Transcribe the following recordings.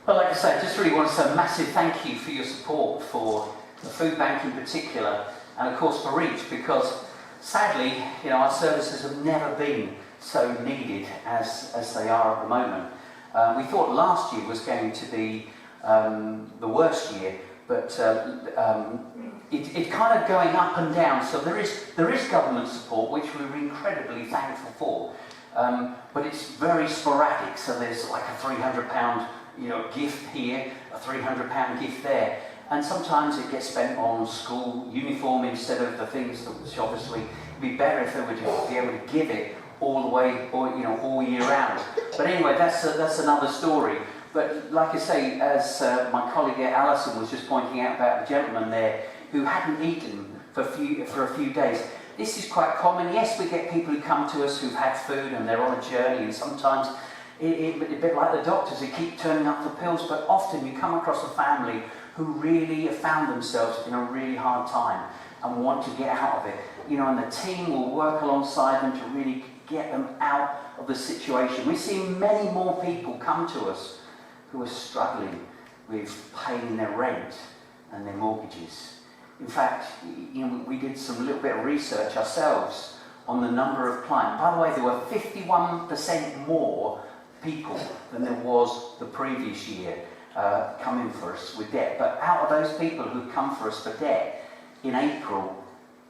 Well, like I say, I just really want to say a massive thank you for your support for the food bank in particular, and of course for Reach, because sadly, our services have never been so needed as they are at the moment. We thought last year was going to be the worst year, but it's kind of going up and down. So there is government support, which we're incredibly thankful for, but it's very sporadic. So there's like a £300 gift here, a £300 gift there, and sometimes it gets spent on school uniform instead of the things that, which obviously would be better if they were to be able to give it all the way, or all year round. But anyway, that's another story. But like I say, as my colleague Alison was just pointing out about the gentleman there who hadn't eaten for a few days. This is quite common. Yes, we get people who come to us who've had food and they're on a journey, and sometimes a bit like the doctors who keep turning up for pills, but often you come across a family who really have found themselves in a really hard time and want to get out of it. And the team will work alongside them to really get them out of the situation. We see many more people come to us who are struggling with paying their rent and their mortgages. In fact, we did some little bit of research ourselves on the number of clients. By the way, there were 51% more people than there was the previous year coming for us with debt. But out of those people who come for us for debt, in April,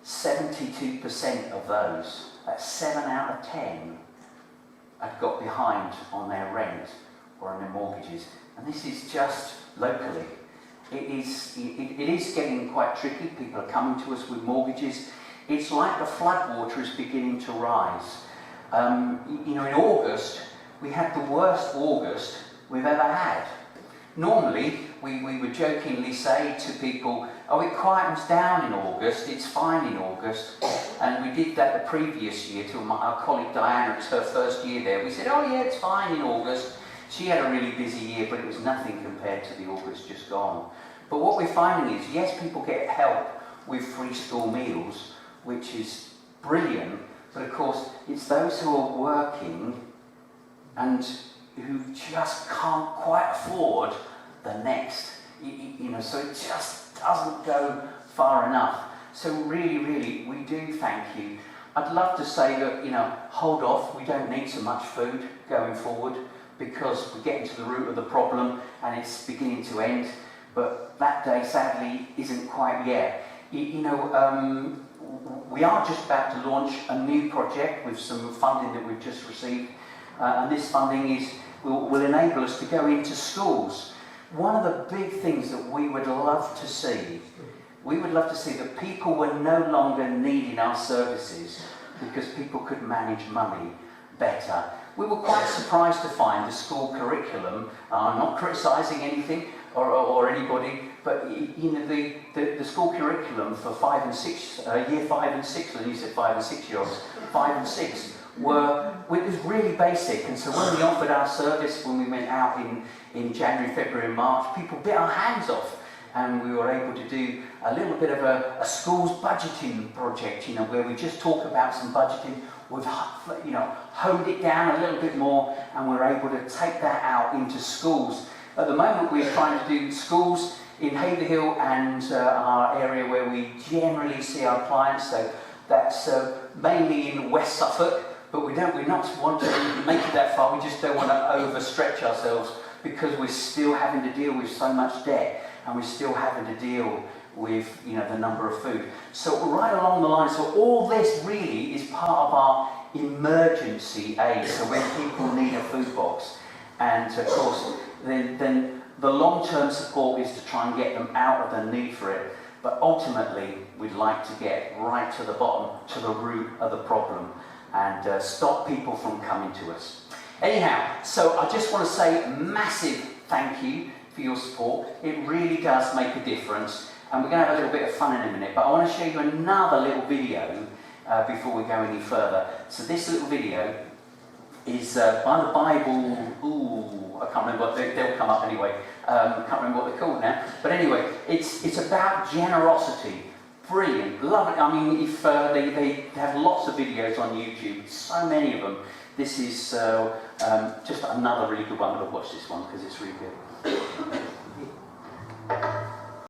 72% of those, that's 7 out of 10, had got behind on their rent or on their mortgages. And this is just locally. It is getting quite tricky. People are coming to us with mortgages. It's like the floodwater is beginning to rise. In August, we had the worst August we've ever had. Normally, we would jokingly say to people, oh, it quietens down in August, it's fine in August. And we did that the previous year to our colleague Diana. It's her first year there. We said, oh yeah, it's fine in August. She had a really busy year, but it was nothing compared to the August just gone. But what we're finding is, yes, people get help with free store meals, which is brilliant, but of course, it's those who are working and who just can't quite afford the next, so it just doesn't go far enough. So really, we do thank you. I'd love to say that, hold off, we don't need so much food going forward, because we're getting to the root of the problem and it's beginning to end, but that day sadly isn't quite yet. We are just about to launch a new project with some funding that we've just received, and this funding will enable us to go into schools. One of the big things that we would love to see that people were no longer needing our services because people could manage money better. We were quite surprised to find the school curriculum, I'm not criticising anything or anybody, but the school curriculum for 5 and 6, year 5 and 6, when you said 5 and 6 year olds, 5 and 6 it was really basic. And so when we offered our service, when we went out in January, February and March, people bit our hands off. And we were able to do a little bit of a school's budgeting project, where we just talk about some budgeting. We've, honed it down a little bit more, and we're able to take that out into schools. At the moment, we're trying to do schools in Haverhill and our area where we generally see our clients. So that's mainly in West Suffolk, but we're not wanting to make it that far. We just don't want to overstretch ourselves, because we're still having to deal with so much debt, and we're still having to deal with the number of food. So right along the line, so all this really is part of our emergency aid, so when people need a food box. And of course, then the long-term support is to try and get them out of the need for it. But ultimately, we'd like to get right to the bottom, to the root of the problem, and stop people from coming to us. Anyhow, so I just want to say a massive thank you for your support. It really does make a difference. And we're going to have a little bit of fun in a minute, but I want to show you another little video before we go any further. So this little video is by the Bible. Ooh, I can't remember what they'll come up anyway. I can't remember what they're called now. But anyway, it's about generosity. Brilliant, love it. I mean, if they have lots of videos on YouTube, so many of them. This is just another really good one. I'll watch this one because it's really good.